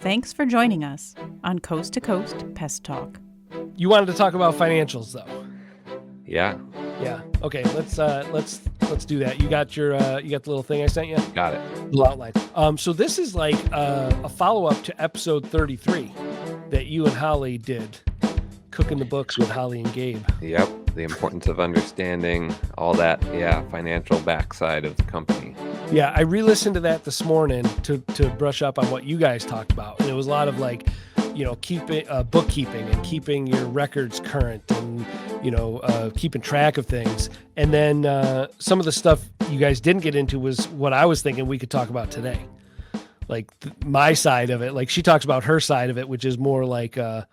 Thanks for joining us on Coast to Coast Pest Talk. You wanted to talk about financials, though. Yeah. Yeah. Okay. Let's do that. You got the little thing I sent you. Got it. Little outline. So this is like a follow up to episode 33 that you and Holly did, cooking the books with Holly and Gabe. Yep. The importance of understanding all that. Yeah. Financial backside of the company. Yeah. I re-listened to that this morning to brush up on what you guys talked about, and it was a lot of like, keeping bookkeeping and keeping your records current and keeping track of things. And then some of the stuff you guys didn't get into was what I was thinking we could talk about today. Like my side of it, like she talks about her side of it, which is more like, I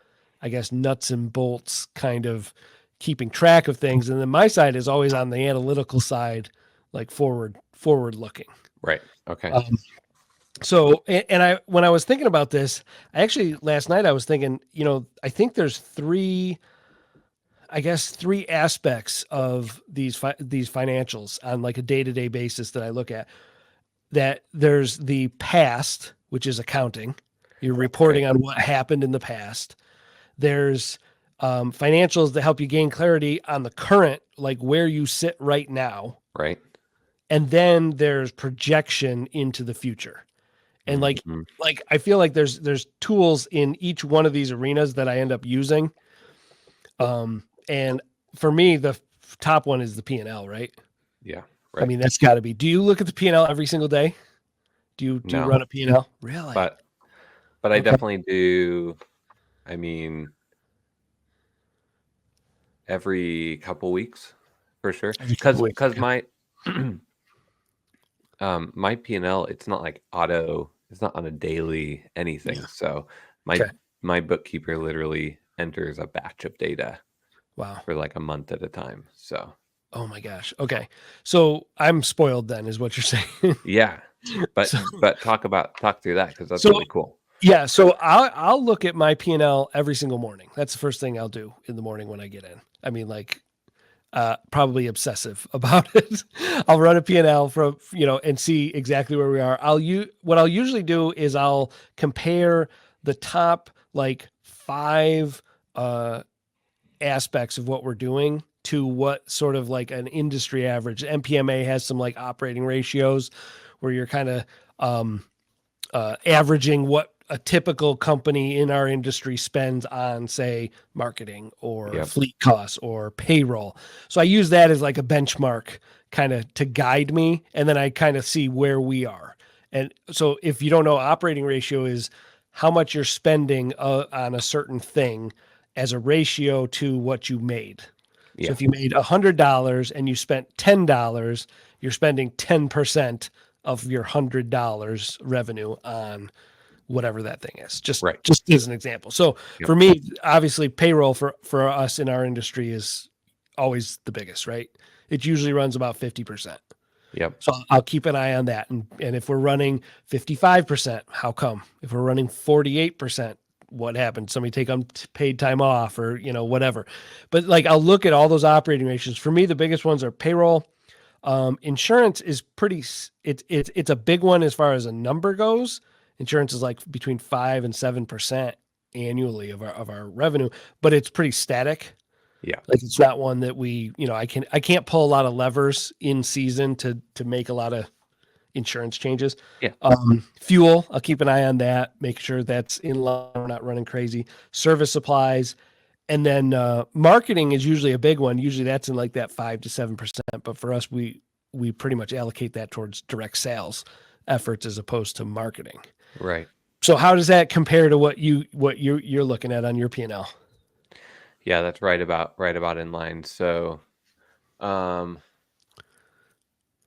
guess, nuts and bolts kind of keeping track of things. And then my side is always on the analytical side, like forward looking. Right. Okay. So, and when I was thinking about this, last night I was thinking, I think there's three aspects of these financials on like a day-to-day basis that I look at. That there's the past, which is accounting. You're reporting on what happened in the past. There's financials that help you gain clarity on the current, like where you sit right now. Right. And then there's projection into the future. And like I feel like there's tools in each one of these arenas that I end up using. And for me, the top one is the P&L, right? Yeah. Right. I mean, that's got to be. Do you look at the P&L every single day? Do you run a P&L? Really? But I definitely do. I mean, every couple weeks for sure. Because my my P&L, it's not like auto. It's not on a daily anything. Yeah. So my bookkeeper literally enters a batch of data. Wow. For like a month at a time. So. Oh my gosh. Okay. So I'm spoiled then is what you're saying. Yeah. But talk through that, because that's really cool. Yeah. So I'll look at my P&L every single morning. That's the first thing I'll do in the morning when I get in. I mean, like, probably obsessive about it. I'll run a P&L from, and see exactly where we are. What I'll usually do is I'll compare the top like 5 aspects of what we're doing to what sort of like an industry average. MPMA has some like operating ratios where you're kind of averaging what a typical company in our industry spends on, say, marketing or fleet costs or payroll. So I use that as like a benchmark kind of to guide me. And then I kind of see where we are. And so if you don't know, operating ratio is how much you're spending on a certain thing as a ratio to what you made. Yeah. So if you made $100 and you spent $10, you're spending 10% of your $100 revenue on whatever that thing is. Just as an example. So for me, obviously payroll for us in our industry is always the biggest, right? It usually runs about 50%. Yep. So I'll keep an eye on that. And if we're running 55%, how come? If we're running 48%, what happened? Somebody take unpaid time off or, whatever. But like, I'll look at all those operating ratios. For me, the biggest ones are payroll. Insurance is it's a big one as far as a number goes. Insurance is like between 5 and 7% annually of our revenue, but it's pretty static. Yeah. Like it's not one that we, I can't pull a lot of levers in season to make a lot of insurance changes. Yeah. Fuel, I'll keep an eye on that, make sure that's in line, we're not running crazy. Service supplies. And then marketing is usually a big one. Usually that's in like that 5 to 7%. But for us, we pretty much allocate that towards direct sales efforts as opposed to marketing. Right. So how does that compare to what you're looking at on your P&L? Yeah, that's right about in line. So I'm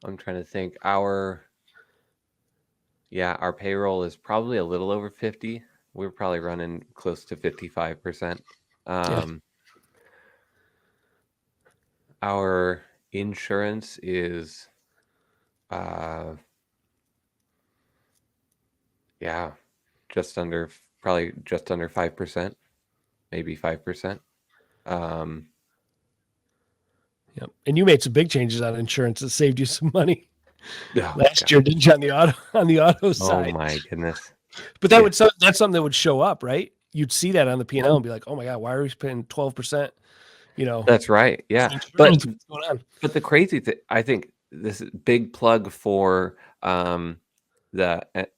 trying to think. Our payroll is probably a little over 50. We're probably running close to 55%. Our insurance is just under 5%, maybe 5%. Yep. And you made some big changes on insurance that saved you some money Oh, last year, didn't you, on the auto side? Oh my goodness. But that's something that would show up, right? You'd see that on the P&L and be like, oh my God, why are we paying 12%? That's right. Yeah. What's going on? But the crazy thing, I think this is big plug for the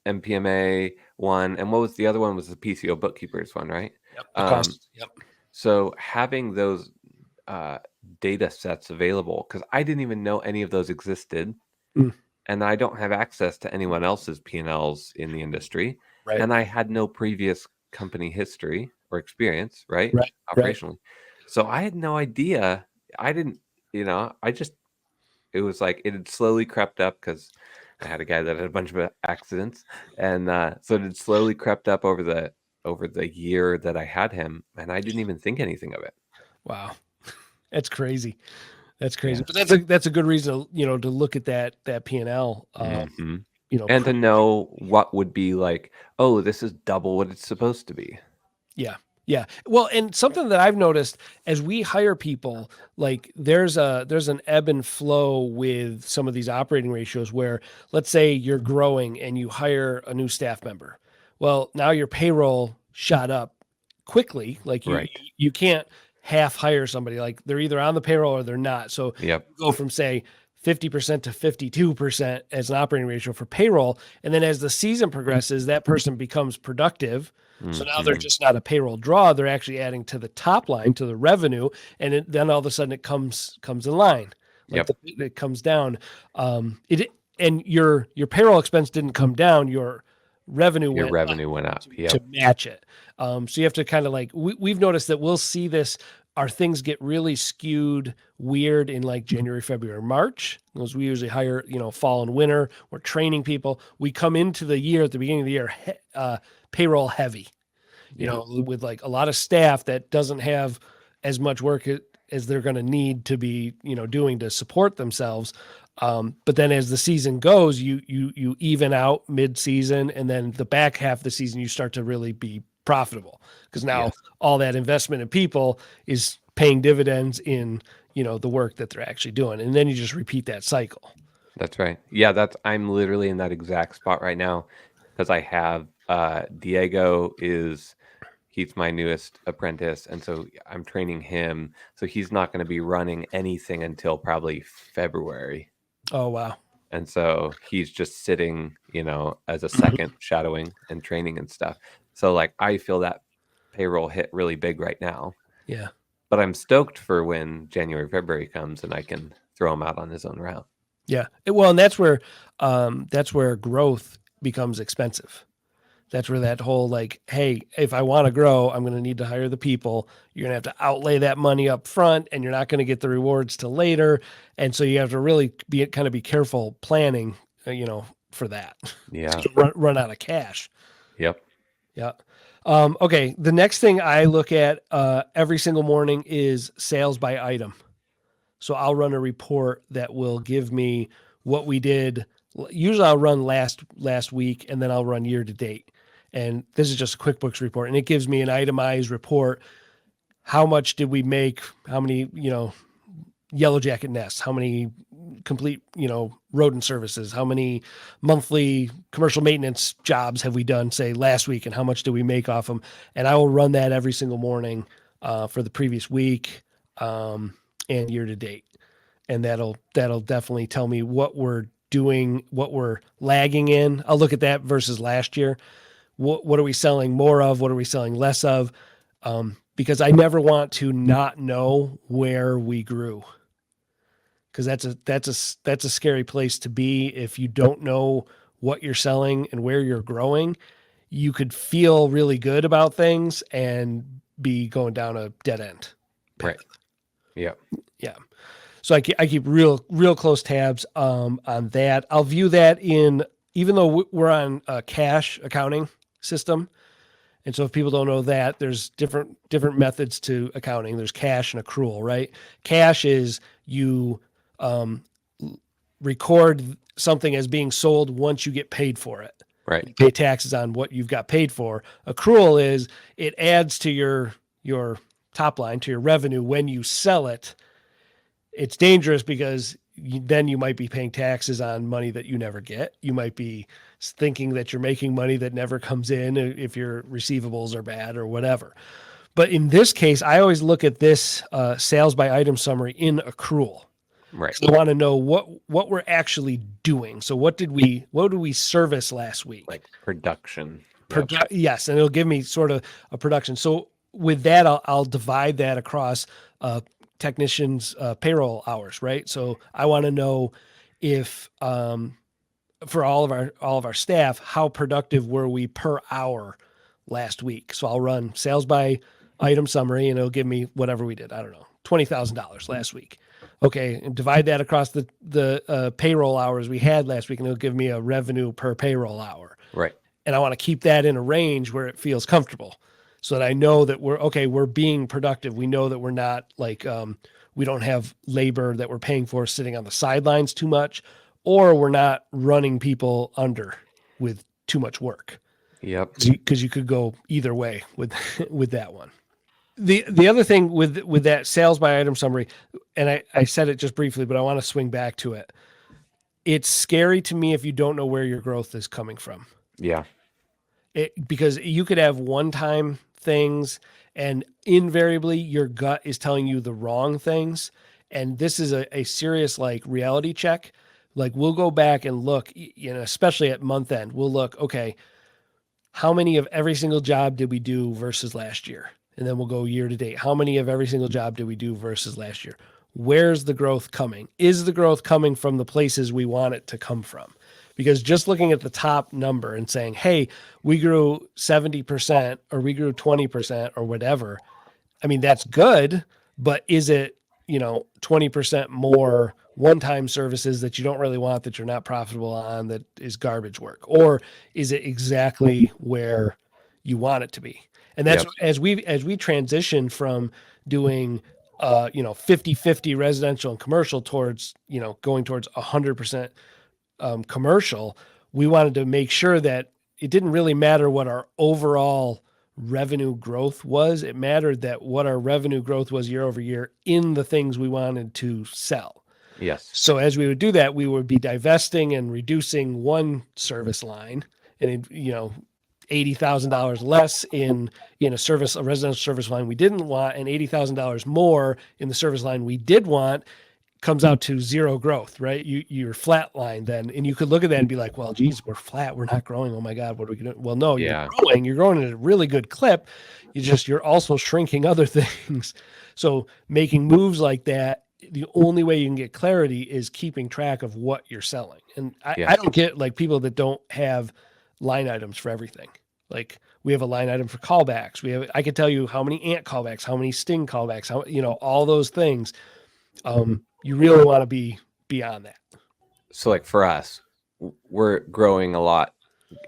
MPMA one. And what was the other one? Was the PCO bookkeepers one, right? Yep. The cost. Yep. So having those data sets available, because I didn't even know any of those existed. And I don't have access to anyone else's P&Ls in the industry. Right. And I had no previous company history or experience, right? Operationally. Right. So I had no idea. I didn't, it was like it had slowly crept up because I had a guy that had a bunch of accidents. And so it had slowly crept up over the year that I had him. And I didn't even think anything of it. Wow. That's crazy. That's crazy. Yeah. But that's a good reason, to look at that P&L, and to know what would be like, oh, this is double what it's supposed to be. Yeah. Yeah. Well, and something that I've noticed as we hire people, like there's an ebb and flow with some of these operating ratios where, let's say you're growing and you hire a new staff member. Well, now your payroll shot up quickly. Like you can't half hire somebody, like they're either on the payroll or they're not. So you go from say 50% to 52% as an operating ratio for payroll. And then as the season progresses, that person becomes productive. So now they're just not a payroll draw. They're actually adding to the top line, to the revenue. And then all of a sudden it comes in line. Like it comes down. And your payroll expense didn't come down. Your revenue went up to match it. So you have to kind of like, we've noticed that we'll see this, our things get really skewed weird in like January, February, March, because we usually hire, fall and winter. We're training people. We come into the year at the beginning of the year, payroll heavy, with like a lot of staff that doesn't have as much work as they're going to need to be, doing to support themselves. But then as the season goes, you even out mid-season, and then the back half of the season, you start to really be profitable because now all that investment in people is paying dividends in, the work that they're actually doing. And then you just repeat that cycle. That's right. Yeah, I'm literally in that exact spot right now because I have Diego he's my newest apprentice. And so I'm training him. So he's not going to be running anything until probably February. Oh, wow. And so he's just sitting, as a second shadowing and training and stuff. So like, I feel that payroll hit really big right now. Yeah. But I'm stoked for when January, February comes and I can throw him out on his own route. Yeah. Well, and that's where growth becomes expensive. That's where that whole like, hey, if I want to grow, I'm going to need to hire the people. You're going to have to outlay that money up front, and you're not going to get the rewards till later. And so you have to really be careful planning, for that. Yeah. To run out of cash. Yep. Yeah. Okay. The next thing I look at every single morning is sales by item. So I'll run a report that will give me what we did. Usually I'll run last week, and then I'll run year to date. And this is just a QuickBooks report, and it gives me an itemized report. How much did we make? How many, yellow jacket nests? How many complete, rodent services? How many monthly commercial maintenance jobs have we done, say, last week? And how much did we make off them? And I will run that every single morning for the previous week and year to date. And that'll definitely tell me what we're doing, what we're lagging in. I'll look at that versus last year. What are we selling more of? What are we selling less of? Because I never want to not know where we grew. Because that's a scary place to be. If you don't know what you're selling and where you're growing, you could feel really good about things and be going down a dead end path. Right. Yeah. Yeah. So I keep real close tabs on that. I'll view that even though we're on a cash accounting system. And so if people don't know that, there's different methods to accounting. There's cash and accrual, right? Cash is you record something as being sold once you get paid for it. Right. You pay taxes on what you've got paid for. Accrual is it adds to your top line, to your revenue when you sell it. It's dangerous because then you might be paying taxes on money that you never get. You might be thinking that you're making money that never comes in if your receivables are bad or whatever. But in this case, I always look at this sales by item summary in accrual. Right. So I want to know what we're actually doing. So what did we service last week? Like production. Yes, and it'll give me sort of a production. So with that, I'll divide that across technicians' payroll hours, right? So I want to know if for all of our staff, how productive were we per hour last week? So I'll run sales by item summary, and it'll give me whatever we did. I don't know, $20,000 last week. Okay, and divide that across the payroll hours we had last week, and it'll give me a revenue per payroll hour. Right. And I want to keep that in a range where it feels comfortable, so that I know that we're being productive. We know that we're not like we don't have labor that we're paying for sitting on the sidelines too much, or we're not running people under with too much work. Yep. Because you could go either way with with that one. The other thing with that sales by item summary, and I said it just briefly, but I want to swing back to it. It's scary to me if you don't know where your growth is coming from. Yeah. Because you could have one-time things, and invariably your gut is telling you the wrong things. And this is a serious like reality check. Like we'll go back and look, especially at month end, we'll look, okay, how many of every single job did we do versus last year? And then we'll go year to date. How many of every single job did we do versus last year? Where's the growth coming? Is the growth coming from the places we want it to come from? Because just looking at the top number and saying, hey, we grew 70% or we grew 20% or whatever, I mean, that's good, but is it, 20% more one-time services that you don't really want, that you're not profitable on, that is garbage work? Or is it exactly where you want it to be? And that's as we transition from doing 50-50 residential and commercial towards, going towards 100% commercial, we wanted to make sure that it didn't really matter what our overall revenue growth was. It mattered that what our revenue growth was year over year in the things we wanted to sell. Yes. So as we would do that, we would be divesting and reducing one service line, and $80,000 less in a residential service line we didn't want, and $80,000 more in the service line we did want, comes out to zero growth, right? You're flat line then, and you could look at that and be like, well, geez, we're flat, we're not growing. Oh my God, what are we gonna do? Well, no, you're growing at a really good clip. You're also shrinking other things. So making moves like that, the only way you can get clarity is keeping track of what you're selling. And I don't get like people that don't have line items for everything. Like we have a line item for callbacks. I could tell you how many ant callbacks, how many sting callbacks, all those things. You really want to be beyond that. So like for us, we're growing a lot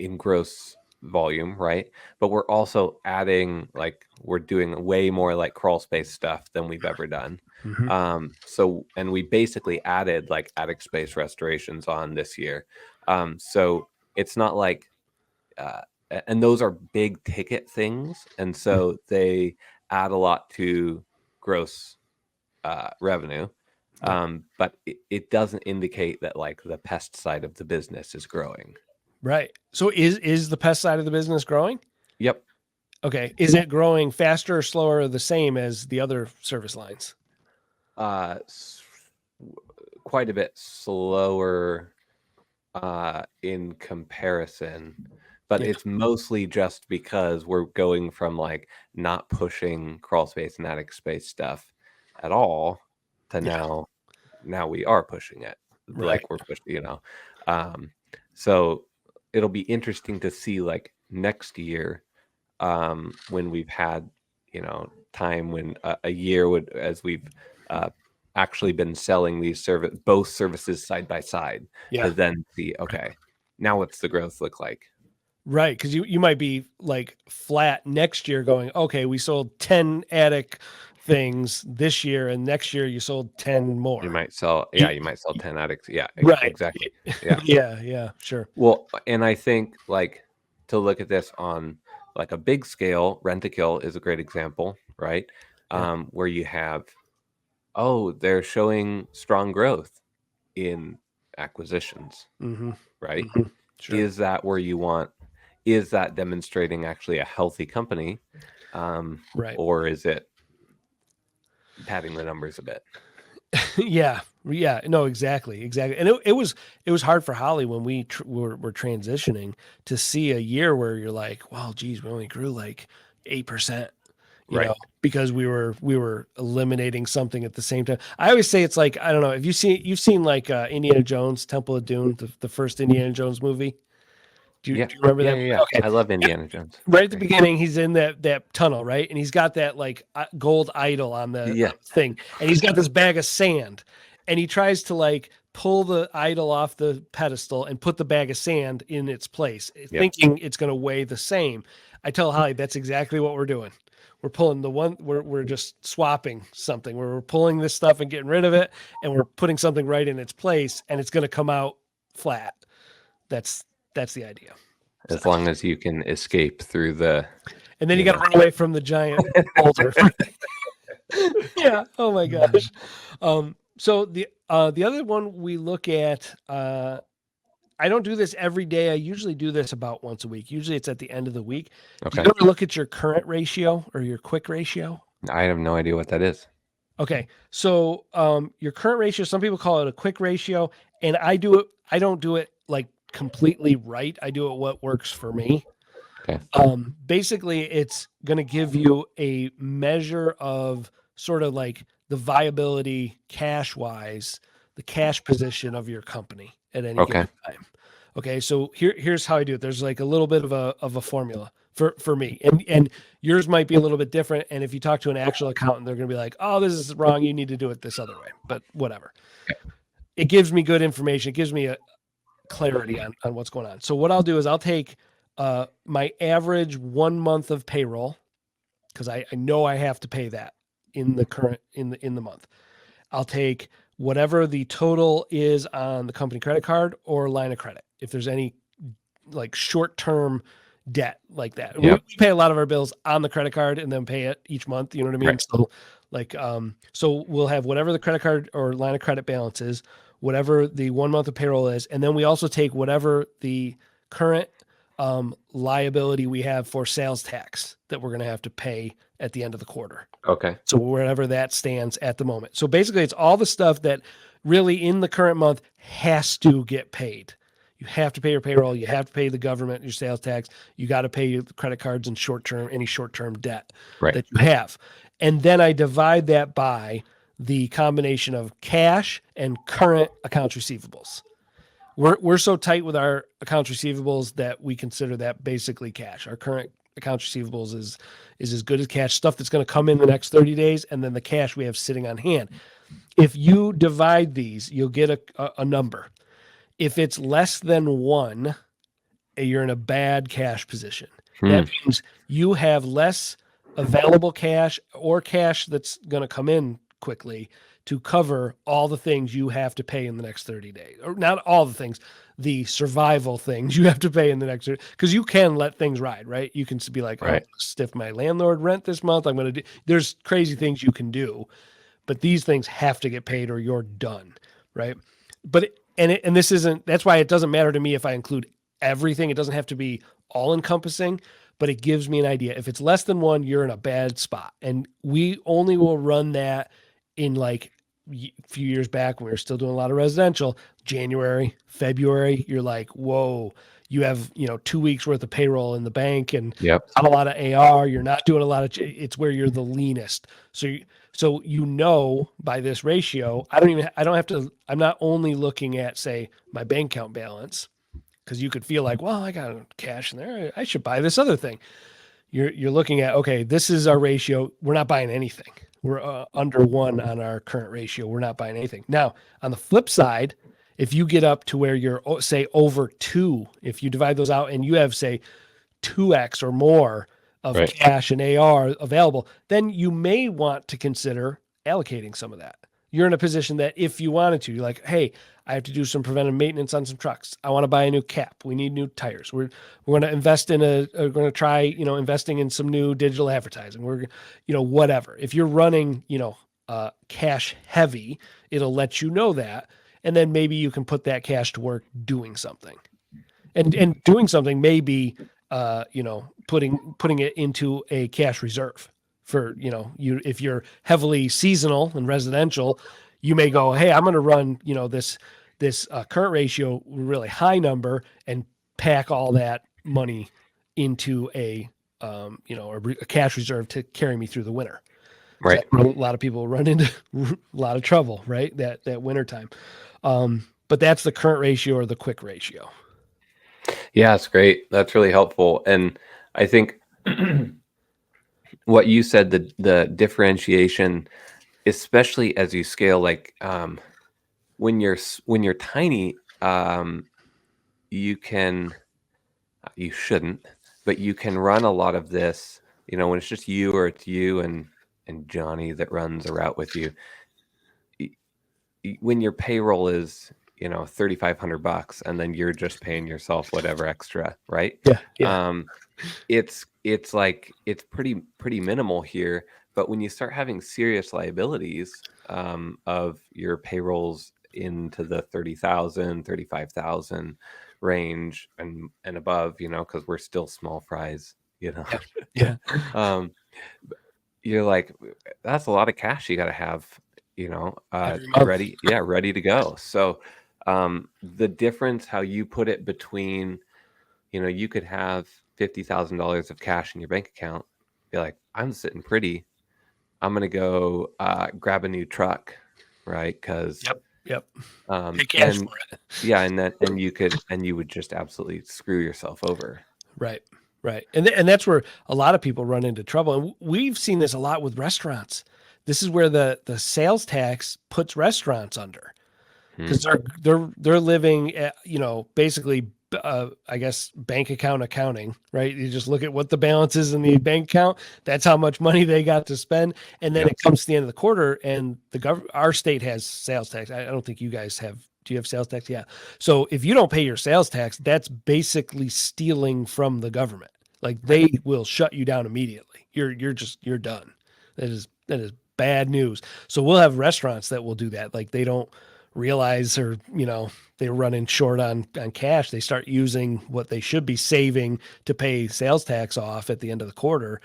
in gross volume, right? But we're also adding, like we're doing way more like crawl space stuff than we've ever done. Mm-hmm. And we basically added like attic space restorations on this year. So it's not like, and those are big ticket things. And so they add a lot to gross revenue. But it doesn't indicate that like the pest side of the business is growing. Right. So is the pest side of the business growing? Yep. Okay. Is it growing faster or slower or the same as the other service lines? Quite a bit slower in comparison, but it's mostly just because we're going from like not pushing crawl space and attic space stuff at all to now we are pushing it. Right. Like we're pushing, so it'll be interesting to see like next year when we've had, time when a year as we've actually been selling these both services side by side to then see, okay, now what's the growth look like? Right. Because you might be like flat next year going, okay, we sold 10 attic things this year, and next year you sold 10 more. You might sell 10 attics. Yeah, right. Exactly. Yeah. Yeah, sure. Well, and I think like to look at this on like a big scale, Rent-A-Kill is a great example, right? Where you have, they're showing strong growth in acquisitions, right? Sure. Is that where you want? Is that demonstrating actually a healthy company, Right. or is it padding the numbers a bit? Yeah, no, exactly. And it was hard for Holly when we were transitioning to see a year where you're like, well, geez, we only grew like 8%, you Right. know, because we were eliminating something at the same time. I always say it's like, I don't know, if you've seen like Indiana Jones, Temple of Doom, the first Indiana Jones movie. Do you remember that? Yeah. Okay. I love Indiana Jones. Right at the beginning, he's in that tunnel, right? And he's got that like gold idol on the thing, and he's got this bag of sand, and he tries to like pull the idol off the pedestal and put the bag of sand in its place, thinking it's going to weigh the same. I tell Holly that's exactly what we're doing. We're pulling we're just swapping something. We're pulling this stuff and getting rid of it, and we're putting something right in its place, and it's going to come out flat. That's the idea. As long as you can escape through the, and then you got to run away from the giant boulder. Yeah. Oh my gosh. So the other one we look at, I don't do this every day. I usually do this about once a week. Usually it's at the end of the week. Okay. Do you ever look at your current ratio or your quick ratio? I have no idea what that is. Okay. So your current ratio, some people call it a quick ratio, and I don't do it like completely right. I do it what works for me. Okay. Basically it's going to give you a measure of sort of like the viability cash wise, the cash position of your company at any given time. Okay. So here's how I do it. There's like a little bit of a formula for me, and yours might be a little bit different. And if you talk to an actual accountant, they're going to be like, oh, this is wrong. You need to do it this other way, but whatever. It gives me good information. It gives me a clarity on what's going on. So what I'll do is I'll take my average 1 month of payroll, because I know I have to pay that in the current in the month. I'll take whatever the total is on the company credit card or line of credit. If there's any like short-term debt like that. We pay a lot of our bills on the credit card and then pay it each month. You know what I mean? Right. So like, so we'll have whatever the credit card or line of credit balance is, whatever the 1 month of payroll is. And then we also take whatever the current liability we have for sales tax that we're going to have to pay at the end of the quarter. Okay. So wherever that stands at the moment. So basically it's all the stuff that really in the current month has to get paid. You have to pay your payroll. You have to pay the government, your sales tax. You got to pay your credit cards and any short-term debt that you have. And then I divide that by the combination of cash and current accounts receivables. We're so tight with our accounts receivables that we consider that basically cash. Our current accounts receivables is as good as cash, stuff that's going to come in the next 30 days, and then the cash we have sitting on hand. If you divide these, you'll get a number. If it's less than 1, you're in a bad cash position. That means you have less available cash or cash that's going to come in quickly to cover all the things you have to pay in the next 30 days. Or not all the things, the survival things you have to pay in the next 30, because you can let things ride, right? You can be like, oh, stiff my landlord rent this month. I'm going to do, there's crazy things you can do, but these things have to get paid or you're done, right? But this isn't, that's why it doesn't matter to me if I include everything. It doesn't have to be all encompassing, but it gives me an idea. If it's less than 1, you're in a bad spot. And we only will run that in like a few years back when we were still doing a lot of residential. January, February, you're like, whoa, you have, 2 weeks worth of payroll in the bank and not a lot of AR. You're not doing a lot of, it's where you're the leanest. So by this ratio, I'm not only looking at, say, my bank account balance, because you could feel like, well, I got cash in there, I should buy this other thing. You're looking at, okay, this is our ratio. We're not buying anything. We're under 1 on our current ratio. We're not buying anything. Now, on the flip side, if you get up to where you're, say, over 2, if you divide those out and you have, say, 2x or more of cash and AR available, then you may want to consider allocating some of that. You're in a position that if you wanted to, you're like, hey, I have to do some preventive maintenance on some trucks. I want to buy a new cap. We need new tires. We're going to invest we're going to try, investing in some new digital advertising. We're, whatever. If you're running, cash heavy, it'll let you know that. And then maybe you can put that cash to work doing something. And doing something may be, putting it into a cash reserve for, if you're heavily seasonal and residential, you may go, hey, I'm going to run, this current ratio really high number and pack all that money into a cash reserve to carry me through the winter. Right. A lot of people run into a lot of trouble, right? That winter time. But that's the current ratio or the quick ratio. Yeah, it's great. That's really helpful. And I think what you said, the differentiation, especially as you scale, like when you're tiny, you shouldn't, but you can run a lot of this, when it's just you, or it's you and Johnny that runs a route with you. When your payroll is, $3,500, and then you're just paying yourself whatever extra, right? Yeah. It's like, it's pretty minimal here. But when you start having serious liabilities, of your payrolls into the 30,000, 35,000 range and above, because we're still small fries, Yeah. You're like, that's a lot of cash you got to have, Every month. ready to go. So the difference, how you put it between, you could have $50,000 of cash in your bank account, be like, I'm sitting pretty, I'm gonna go grab a new truck, right? Because Yep. Pay cash for it. Yeah, and you would just absolutely screw yourself over. Right. And that's where a lot of people run into trouble. And we've seen this a lot with restaurants. This is where the sales tax puts restaurants under, because they're living at, basically, I guess, bank account accounting, right? You just look at what the balance is in the bank account. That's how much money they got to spend. And then it comes to the end of the quarter, and our state has sales tax. I don't think you guys have. Do you have sales tax? Yeah. So if you don't pay your sales tax, that's basically stealing from the government. Like, they will shut you down immediately. You're done. That is bad news. So we'll have restaurants that will do that. Like, they don't realize, or, they're running short on cash. They start using what they should be saving to pay sales tax off at the end of the quarter.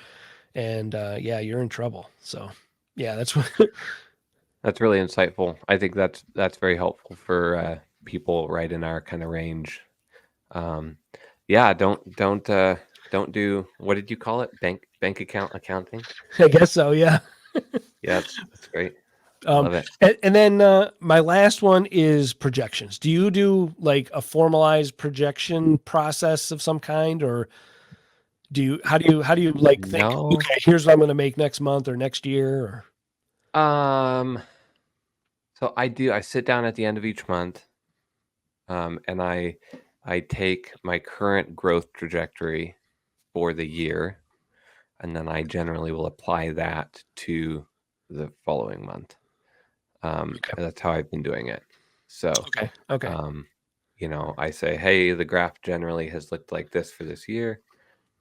And you're in trouble. So that's what. That's really insightful. I think that's very helpful for people right in our kind of range. Don't do, what did you call it? Bank account accounting? I guess so. Yeah. Yeah, that's great. Love it. And then my last one is projections. Do you do like a formalized projection process of some kind, or how do you like think, No. okay, here's what I'm going to make next month or next year? So I sit down at the end of each month, and I take my current growth trajectory for the year, and then I generally will apply that to the following month. That's how I've been doing it. So, Okay. I say, hey, the graph generally has looked like this for this year.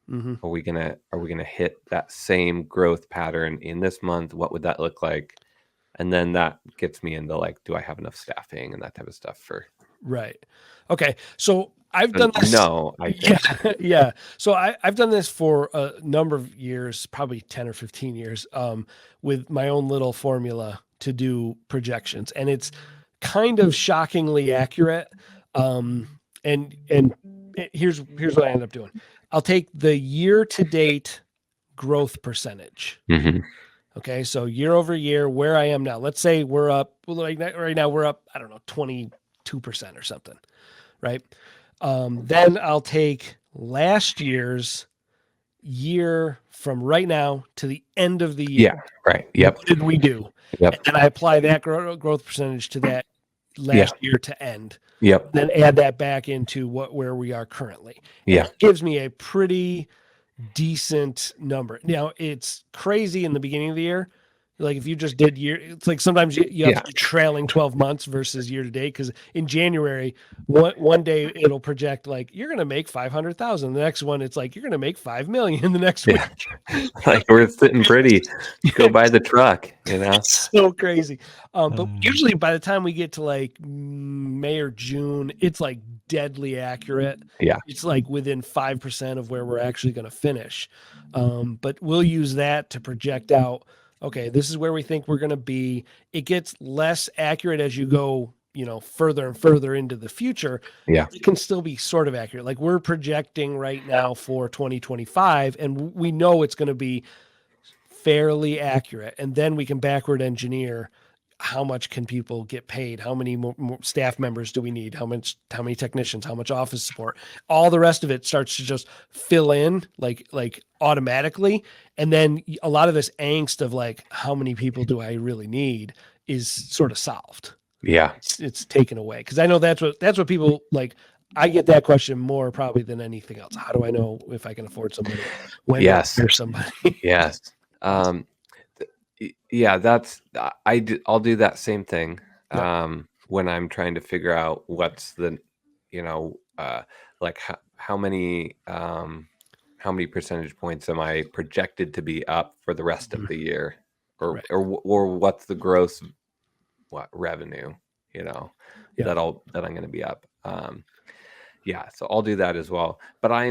Mm-hmm. Are we gonna hit that same growth pattern in this month? What would that look like? And then that gets me into like, do I have enough staffing and that type of stuff for. Right. Okay. So I've done this. No, I think. Yeah. So I've done this for a number of years, probably 10 or 15 years, with my own little formula to do projections. And it's kind of shockingly accurate. And here's what I end up doing. I'll take the year-to-date growth percentage. Mm-hmm. Okay, so year over year, where I am now. Let's say we're up, like right now we're up, I don't know, 22% or something, right? Then I'll take last year's year from right now to the end of the year. Yeah, right. Yep. What did we do? Yep. And then I apply that growth percentage to that last year to end. Yep. Then add that back into where we are currently. Yeah. And it gives me a pretty decent number. Now, it's crazy in the beginning of the year Like if you just did it's like sometimes you have to do trailing 12 months versus year to date. Because in January, one day it'll project like you're going to make 500,000. The next one, it's like you're going to make 5 million. The next week, like we're sitting pretty. Go buy the truck. It's so crazy. But usually by the time we get to like May or June, it's like deadly accurate. Yeah, it's like within 5% of where we're actually going to finish. But we'll use that to project out. Okay, this is where we think we're going to be. It gets less accurate as you go, further and further into the future. Yeah. It can still be sort of accurate. Like we're projecting right now for 2025, and we know it's going to be fairly accurate. And then we can backward engineer how much can people get paid? How many more staff members do we need? How many technicians? How much office support? All the rest of it starts to just fill in like automatically. And then a lot of this angst of like, how many people do I really need is sort of solved. Yeah. It's taken away. Cause I know that's what people like. I get that question more probably than anything else. How do I know if I can afford somebody? When yes. there's somebody. Yes. Yeah, I'll do that same thing when I'm trying to figure out what's the, like how many percentage points am I projected to be up for the rest of the year, or what's the gross revenue, that I'm going to be up. So I'll do that as well, but I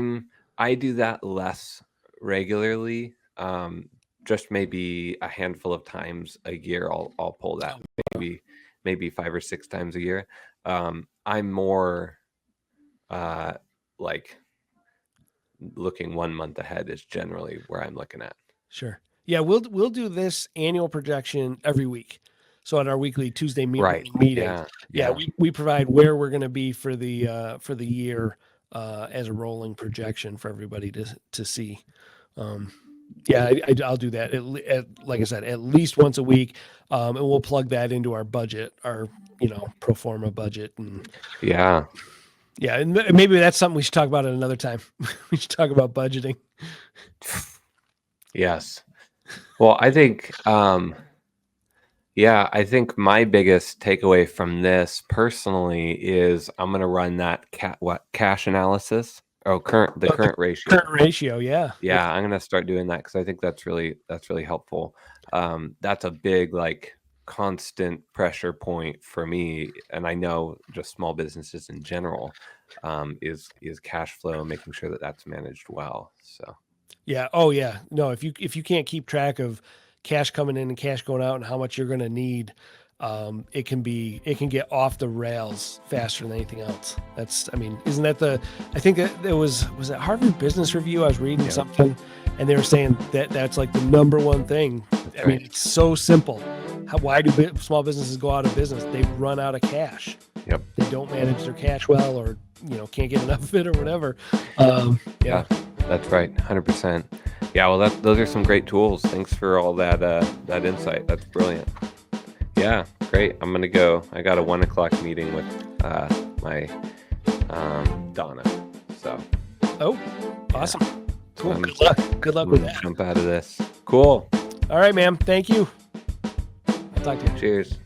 do that less regularly. Just maybe a handful of times a year I'll pull that, maybe 5 or 6 times a year. I'm more like looking 1 month ahead is generally where I'm looking at. Sure. Yeah, we'll do this annual projection every week. So at our weekly Tuesday meeting, we provide where we're going to be for the year as a rolling projection for everybody to see. I'll do that. Like I said, at least once a week, and we'll plug that into our budget, our pro forma budget, and and maybe that's something we should talk about at another time. We should talk about budgeting. Yes. Well, I think I think my biggest takeaway from this personally is I'm going to run that cash analysis. Oh, current ratio. Current ratio, yeah. Yeah, I'm gonna start doing that because I think that's really helpful. That's a big constant pressure point for me, and I know just small businesses in general is cash flow, making sure that that's managed well. So yeah, oh yeah, no, if you can't keep track of cash coming in and cash going out and how much you're going to need, it can get off the rails faster than anything else. Isn't that I think that was it Harvard Business Review? I was reading something and they were saying that's like the number one thing. That's right. It's so simple. Why do small businesses go out of business? They run out of cash. Yep. They don't manage their cash well, or can't get enough of it or whatever. Yeah, that's right. 100%. Yeah. Well, those are some great tools. Thanks for all that insight. That's brilliant. Yeah, great. I'm gonna go. I got a 1:00 meeting with my Donna. So. Oh, awesome. Yeah. Cool. Good luck with that. Jump out of this. Cool. All right, ma'am. Thank you. I'll talk to you. Cheers.